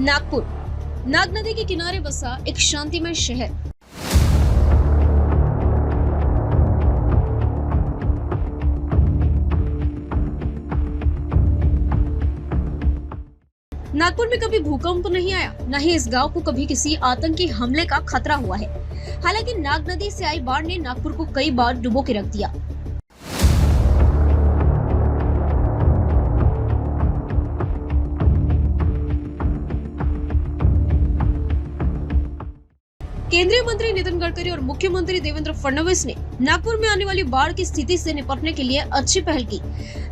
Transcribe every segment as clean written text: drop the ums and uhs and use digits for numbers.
नागपुर नाग नदी के किनारे बसा एक शांतिमय शहर। नागपुर में कभी भूकंप नहीं आया, न ही इस गांव को कभी किसी आतंकी हमले का खतरा हुआ है। हालांकि नाग नदी से आई बाढ़ ने नागपुर को कई बार डुबो के रख दिया। केंद्रीय मंत्री नितिन गडकरी और मुख्यमंत्री देवेंद्र फडणवीस ने नागपुर में आने वाली बाढ़ की स्थिति से निपटने के लिए अच्छी पहल की,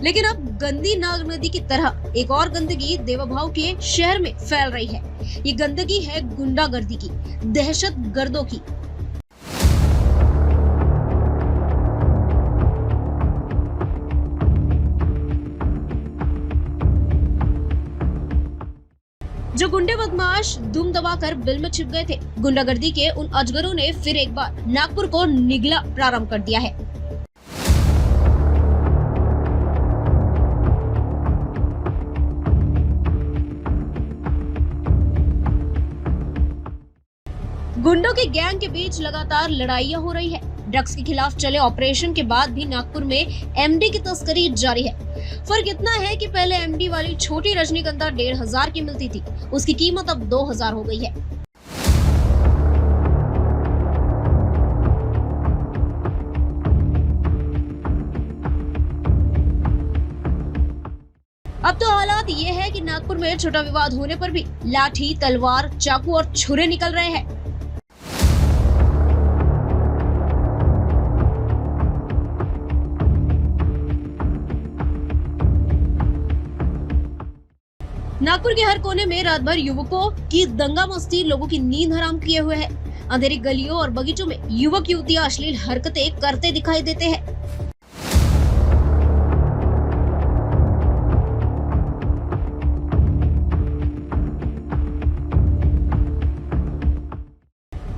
लेकिन अब गंदी नाग नदी की तरह एक और गंदगी देवाभाऊ के शहर में फैल रही है। ये गंदगी है गुंडागर्दी की, दहशतगर्दों की। जो गुंडे बदमाश दुम दबाकर बिल में छिप गए थे, गुंडागर्दी के उन अजगरों ने फिर एक बार नागपुर को निगला प्रारंभ कर दिया है। गुंडों की गैंग के बीच लगातार लड़ाइयां हो रही है। ड्रग्स के खिलाफ चले ऑपरेशन के बाद भी नागपुर में एमडी की तस्करी जारी है। फर्क इतना है कि पहले एमडी वाली छोटी रजनीगंधा 1500 की मिलती थी, उसकी कीमत अब 2000 हो गई है। अब तो हालात ये है कि नागपुर में छोटा विवाद होने पर भी लाठी, तलवार, चाकू और छुरे निकल रहे हैं। नागपुर के हर कोने में रात भर युवकों की दंगा मस्ती लोगों की नींद हराम किए हुए है। अंधेरी गलियों और बगीचों में युवक युवतियां अश्लील हरकतें करते दिखाई देते हैं।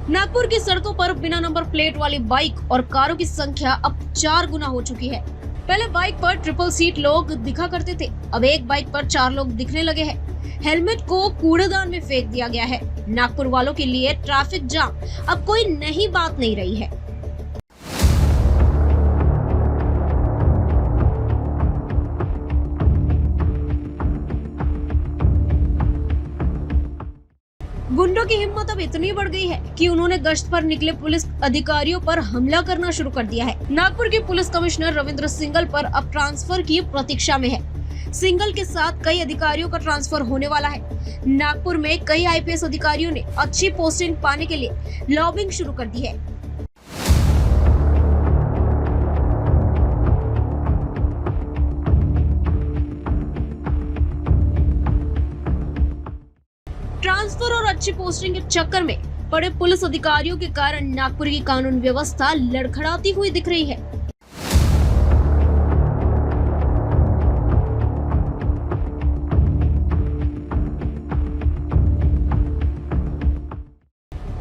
नागपुर की सड़कों पर बिना नंबर प्लेट वाली बाइक और कारों की संख्या अब 4 गुना हो चुकी है। पहले बाइक पर ट्रिपल सीट लोग दिखा करते थे, अब एक बाइक पर 4 लोग दिखने लगे हैं। हेलमेट को कूड़ेदान में फेंक दिया गया है। नागपुर वालों के लिए ट्रैफिक जाम अब कोई नई बात नहीं रही है। गुंडों की हिम्मत अब इतनी बढ़ गई है कि उन्होंने गश्त पर निकले पुलिस अधिकारियों पर हमला करना शुरू कर दिया है। नागपुर के पुलिस कमिश्नर रविंद्र सिंघल पर अब ट्रांसफर की प्रतीक्षा में है। सिंघल के साथ कई अधिकारियों का ट्रांसफर होने वाला है। नागपुर में कई आईपीएस अधिकारियों ने अच्छी पोस्टिंग पाने के लिए लॉबिंग शुरू कर दी है। ट्रांसफर और अच्छी पोस्टिंग के चक्कर में बड़े पुलिस अधिकारियों के कारण नागपुर की कानून व्यवस्था लड़खड़ाती हुई दिख रही है।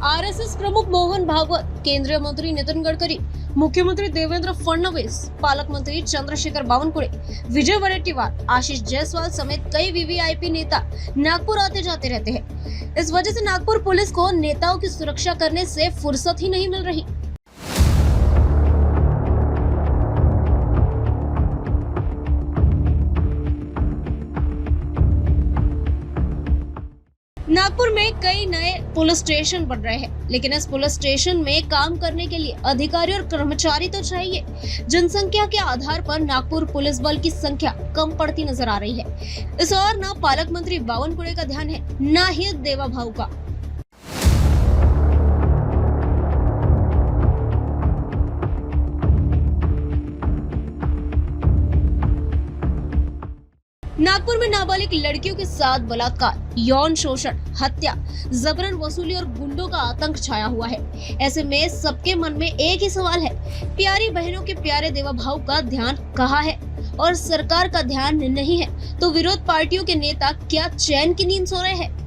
आरएसएस प्रमुख मोहन भागवत, केंद्रीय मंत्री नितिन गडकरी, मुख्यमंत्री देवेंद्र फडणवीस, पालक मंत्री चंद्रशेखर बावनकुळे, विजय वडेट्टीवार, आशीष जायसवाल समेत कई वीवीआईपी नेता नागपुर आते जाते रहते हैं। इस वजह से नागपुर पुलिस को नेताओं की सुरक्षा करने से फुर्सत ही नहीं मिल रही। नागपुर में कई नए पुलिस स्टेशन बन रहे हैं, लेकिन इस पुलिस स्टेशन में काम करने के लिए अधिकारी और कर्मचारी तो चाहिए। जनसंख्या के आधार पर नागपुर पुलिस बल की संख्या कम पड़ती नजर आ रही है। इस और न पालक मंत्री बावनकुळे का ध्यान है, न ही देवाभाऊ का। नागपुर में नाबालिग लड़कियों के साथ बलात्कार, यौन शोषण, हत्या, जबरन वसूली और गुंडों का आतंक छाया हुआ है। ऐसे में सबके मन में एक ही सवाल है, प्यारी बहनों के प्यारे देवाभाऊ का ध्यान कहाँ है? और सरकार का ध्यान नहीं है तो विरोध पार्टियों के नेता क्या चैन की नींद सो रहे हैं?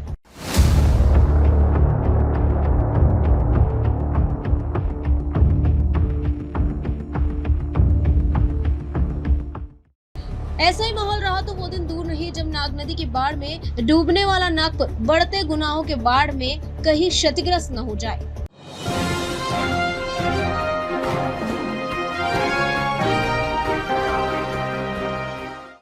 ऐसा ही माहौल रहा तो वो दिन दूर नहीं जब नाग नदी की बाढ़ में डूबने वाला नागपुर बढ़ते गुनाहों के बाढ़ में कहीं क्षतिग्रस्त न हो जाए।